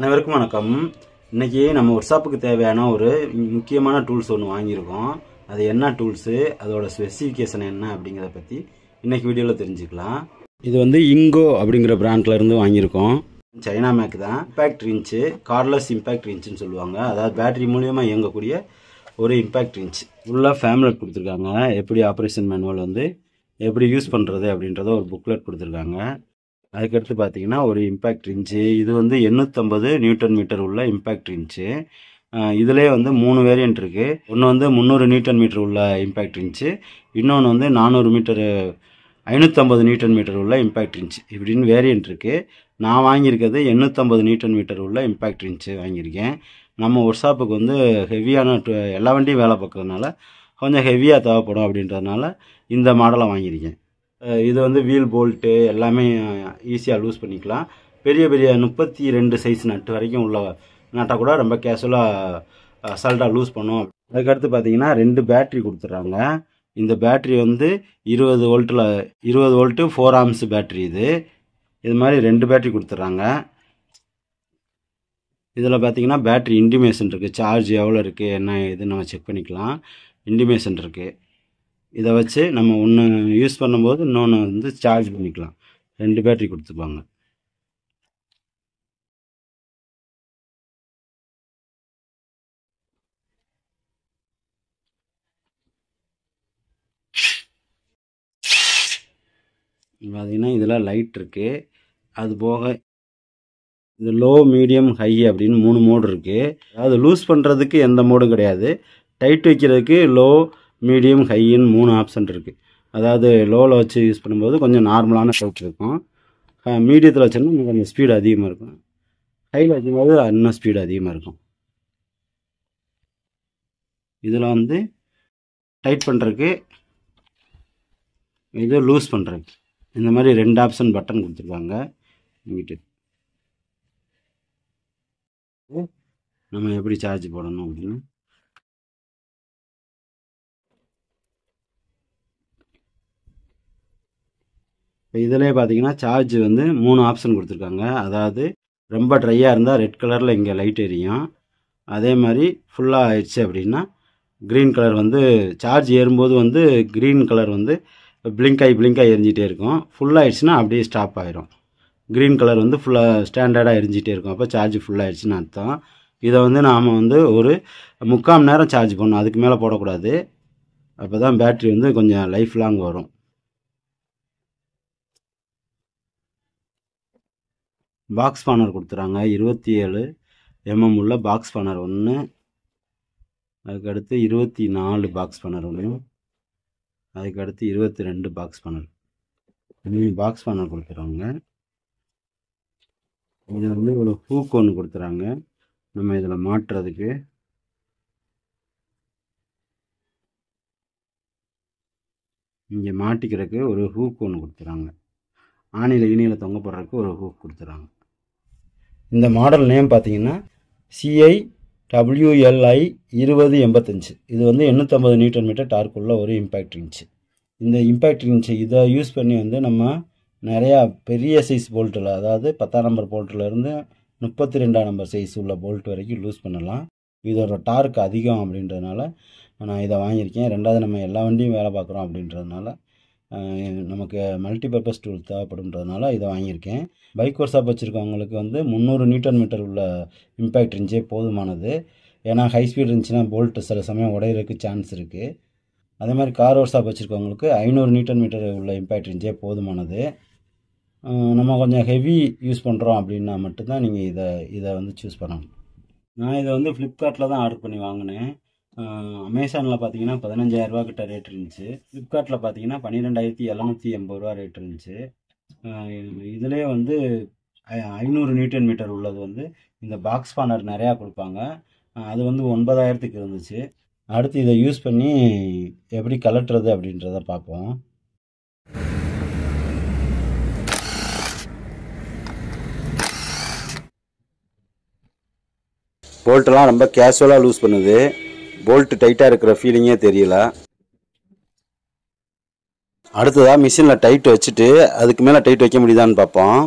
அனைவருக்கும் வணக்கம். இன்னைக்கு நம்ம ஒர்க்ஷாப்புக்கு தேவையான ஒரு முக்கியமான டூல்ஸ் ஒன்று வாங்கியிருக்கோம். அது என்ன டூல்ஸு, அதோட ஸ்பெசிஃபிகேஷன் என்ன அப்படிங்கிறத பற்றி இன்னைக்கு வீடியோவில் தெரிஞ்சுக்கலாம். இது வந்து இங்கோ அப்படிங்கிற பிராண்ட்ல இருந்து வாங்கியிருக்கோம். சைனா மேக் தான். இம்பேக்ட் ரின்ச்சு, கார்லெஸ் இம்பேக்ட் ரின்ச்சுன்னு சொல்லுவாங்க. அதாவது பேட்டரி மூலியமாக இயங்கக்கூடிய ஒரு இம்பேக்ட் ரின்ச். ஃபுல்லாக ஃபேம்லெட் கொடுத்துருக்காங்க. எப்படி ஆப்ரேஷன் மேனுவல் வந்து எப்படி யூஸ் பண்ணுறது அப்படின்றத ஒரு புக்லெட் கொடுத்துருக்காங்க. அதுக்கடுத்து பார்த்தீங்கன்னா ஒரு இம்பேக்ட் ரின்ச்சு. இது வந்து 850 நியூட்டன் மீட்டர் உள்ள இம்பேக்ட் ரின்ச்சு. இதிலே வந்து 3 வேரியன்ட் இருக்குது. ஒன்று வந்து 300 நியூட்டன் மீட்டர் உள்ள இம்பேக்ட் ரின்ச்சு, இன்னொன்று வந்து 400 மீட்டரு 550 நியூட்டன் மீட்டர் உள்ள இம்பேக்ட் ரின்ச், இப்படின்னு வேரியன்ட் இருக்குது. நான் வாங்கியிருக்கிறது 850 நியூட்டன் மீட்டர் உள்ள இம்பேக்ட் ரின்ச்சு வாங்கியிருக்கேன். நம்ம ஒர்க்ஷாப்புக்கு வந்து ஹெவியான எல்லா வண்டியும் வேலை பார்க்குறதுனால கொஞ்சம் ஹெவியாக தேவைப்படும் அப்படின்றதுனால இந்த மாடலை வாங்கியிருக்கேன். இது வந்து வீல் போல்ட்டு எல்லாமே ஈஸியாக லூஸ் பண்ணிக்கலாம். பெரிய பெரிய 32 சைஸ் நட்டு வரைக்கும் உள்ள நட்டை கூட ரொம்ப கேஷுவலாக அசால்ட்டாக லூஸ் பண்ணும். அதுக்கடுத்து பார்த்தீங்கன்னா 2 பேட்ரி கொடுத்துட்றாங்க. இந்த பேட்ரி வந்து 20 வோல்ட்டு 4 ஆம்ஸ் பேட்ரி. இது மாதிரி 2 பேட்ரி கொடுத்துட்றாங்க. இதில் பார்த்தீங்கன்னா பேட்ரி இண்டிமேஷன் இருக்குது. சார்ஜ் எவ்வளோ இருக்குது என்ன இது நம்ம செக் பண்ணிக்கலாம். இண்டிமேஷன் இருக்குது. இதை வச்சு நம்ம ஒன்று யூஸ் பண்ணும்போது இன்னொன்று வந்து சார்ஜ் பண்ணிக்கலாம். 2 பேட்டரி கொடுத்துப்பாங்க. பார்த்தீங்கன்னா இதில் லைட் இருக்குது. அது போக இது லோ, மீடியம், ஹை அப்படின்னு 3 மோடு இருக்குது. அதாவது லூஸ் பண்ணுறதுக்கு எந்த மோடும் கிடையாது. டைட் வைக்கிறதுக்கு லோ, மீடியம், ஹைன்னு 3 ஆப்ஷன் இருக்குது. அதாவது லோவில் வச்சு யூஸ் பண்ணும்போது கொஞ்சம் நார்மலான டைட் இருக்கும். மீடியத்தில் வச்சோம்னா கொஞ்சம் ஸ்பீடு அதிகமாக இருக்கும். ஹையில் வைக்கும்போது இன்னும் ஸ்பீடு அதிகமாக இருக்கும். இதில் வந்து டைட் பண்ணுறதுக்கு, இது லூஸ் பண்ணுறதுக்கு இந்த மாதிரி 2 ஆப்ஷன் பட்டன் கொடுத்துருக்காங்க. இங்கிட்டு நம்ம எப்படி சார்ஜ் போடணும் அப்படின்னு இப்போ இதிலே பார்த்தீங்கன்னா சார்ஜ் வந்து 3 ஆப்ஷன் கொடுத்துருக்காங்க. அதாவது ரொம்ப ட்ரையாக இருந்தால் ரெட் கலரில் இங்கே லைட் எரியும். அதே மாதிரி ஃபுல்லாக ஆயிடுச்சு அப்படின்னா க்ரீன் கலர் வந்து சார்ஜ் ஏறும்போது வந்து க்ரீன் கலர் வந்து பிளிங்க் ஆகி எரிஞ்சிட்டே இருக்கும். ஃபுல்லாகிடுச்சுன்னா அப்படியே ஸ்டாப் ஆகிரும். க்ரீன் கலர் வந்து ஃபுல்லாக ஸ்டாண்டர்டாக எரிஞ்சிட்டே இருக்கும். அப்போ சார்ஜ் ஃபுல்லாகிடுச்சுன்னு அர்த்தம். இதை வந்து நாம் வந்து ஒரு 3/4 மணி நேரம் சார்ஜ் பண்ணணும். அதுக்கு மேலே போடக்கூடாது. அப்போ தான் பேட்ரி வந்து கொஞ்சம் லைஃப் லாங் வரும். பாக்ஸ் ஸ்பானர் கொடுத்துறாங்க. 27 mm உள்ள பாக்ஸ் ஸ்பானர் ஒன்று, அதுக்கடுத்து 24 பாக்ஸ் ஸ்பானர் ஒன்று, அதுக்கடுத்து 22 பாக்ஸ் ஸ்பானர். 3 பாக்ஸ் ஸ்பானர் கொடுத்துறாங்க. இது வந்து ஒரு ஹூக் ஒன்று கொடுத்துறாங்க நம்ம இதில் மாட்டுறதுக்கு. இங்கே மாட்டிக்கிறதுக்கு ஒரு ஹூக் ஒன்று கொடுத்துறாங்க. ஆணியில் தொங்க போடுறதுக்கு ஒரு ஹூக் கொடுத்துறாங்க. இந்த மாடல் நேம் பார்த்தீங்கன்னா CIWLI 2085. இது வந்து 850 நியூட்டன் மீட்டர் டார்க் உள்ள ஒரு இம்பேக்ட் ரின்ச்சு. இந்த இம்பேக்ட் ரின்ச்சு இதை யூஸ் பண்ணி வந்து நம்ம நிறையா பெரிய சைஸ் போல்ட்டில், அதாவது 10ஆம் நம்பர் போல்ட்டிலேருந்து 32ஆம் நம்பர் சைஸ் உள்ள போல்ட் வரைக்கும் லூஸ் பண்ணலாம். இதோட டார்க் அதிகம் அப்படின்றதுனால நான் இதை வாங்கியிருக்கேன். ரெண்டாவது நம்ம எல்லா வண்டியும் வேலை பார்க்குறோம் அப்படின்றதுனால நமக்கு மல்டிபர்பஸ் டூல் தேவைப்படுன்றதுனால இதை வாங்கியிருக்கேன். பைக் ஒர்க்ஷாப் வச்சுருக்கவங்களுக்கு வந்து 300 நியூட்டன் மீட்டர் உள்ள இம்பேக்ட் ரின்ச்சே போதுமானது. ஏன்னா ஹை ஸ்பீட் இருந்துச்சுன்னா போல்ட்டு சில சமயம் உடையிறதுக்கு சான்ஸ் இருக்குது. அதே மாதிரி கார் ஒர்க்ஷாப் வச்சுருக்கவங்களுக்கு 500 நியூட்டன் மீட்டர் உள்ள இம்பேக்ட் ரின்ச்சே போதுமானது. நம்ம கொஞ்சம் ஹெவி யூஸ் பண்ணுறோம் அப்படின்னா மட்டும்தான் நீங்கள் இதை வந்து சூஸ் பண்ணணும். நான் இதை வந்து ஃப்ளிப்கார்ட்டில் தான் ஆர்டர் பண்ணி வாங்கினேன். அமேசானில் பார்த்தீங்கன்னா 15,000 ரூபா கிட்ட ரேட் இருந்துச்சு. ஃப்ளிப்கார்ட்டில் பார்த்தீங்கன்னா 12,780 ரூபா ரேட் இருந்துச்சு. இதிலே வந்து 500 நியூட்டன் மீட்டர் உள்ளது வந்து இந்த பாக்ஸ் ஸ்பானர் நிறையா கொடுப்பாங்க. அது வந்து 9,000க்கு இருந்துச்சு. அடுத்து இதை யூஸ் பண்ணி எப்படி கலட்டுறது அப்படின்றத பார்ப்போம். போல்ட்டெல்லாம் ரொம்ப கேஷுவலாக லூஸ் பண்ணுது. போல்ட்டு டைட்டாக இருக்கிற ஃபீலிங்கே தெரியல. அடுத்ததாக மிஷினில் டைட் வச்சுட்டு அதுக்கு மேலே டைட் வைக்க முடியுதான்னு பார்ப்போம்.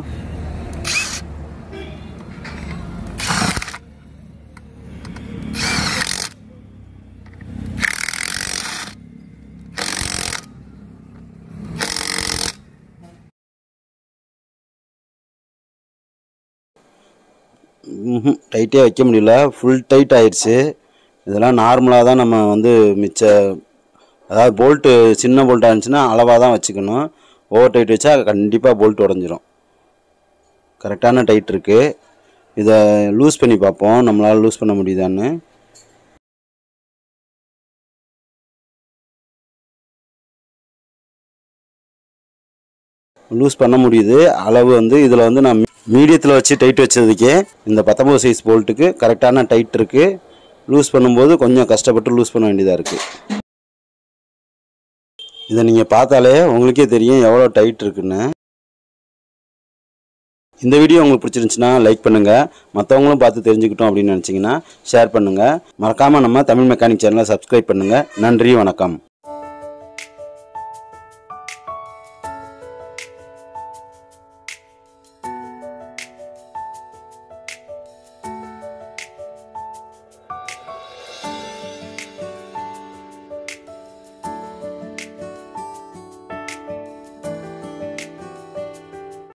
டைட்டே வைக்க முடியல, ஃபுல் டைட் ஆயிடுச்சு. இதெல்லாம் நார்மலாக தான் நம்ம வந்து அதாவது போல்ட்டு சின்ன போல்ட்டாக இருந்துச்சுன்னா அளவாக தான் வச்சுக்கணும். ஓவர் டைட் வச்சா கண்டிப்பாக போல்ட் உடஞ்சிரும். கரெக்டான டைட் இருக்குது. இதை லூஸ் பண்ணி பார்ப்போம், நம்மளால் லூஸ் பண்ண முடியுதான்னு. லூஸ் பண்ண முடியுது. அளவு வந்து இதில் வந்து நான் மீடியத்தில் வச்சு டைட் வச்சதுக்கே இந்த 19 சைஸ் போல்ட்டுக்கு கரெக்டான டைட் இருக்குது. லூஸ் பண்ணும்போது கொஞ்சம் கஷ்டப்பட்டு லூஸ் பண்ண வேண்டியதாக இருக்குது. இதை நீங்கள் பார்த்தாலே உங்களுக்கே தெரியும் எவ்வளோ டைட் இருக்குன்னு. இந்த வீடியோ உங்களுக்கு பிடிச்சிருந்துச்சுன்னா லைக் பண்ணுங்கள். மற்றவங்களும் பார்த்து தெரிஞ்சுக்கிட்டோம் அப்படின்னு நினச்சிங்கன்னா ஷேர் பண்ணுங்கள். மறக்காமல் நம்ம தமிழ் மெக்கானிக் சேனலை சப்ஸ்கிரைப் பண்ணுங்கள். நன்றி, வணக்கம்.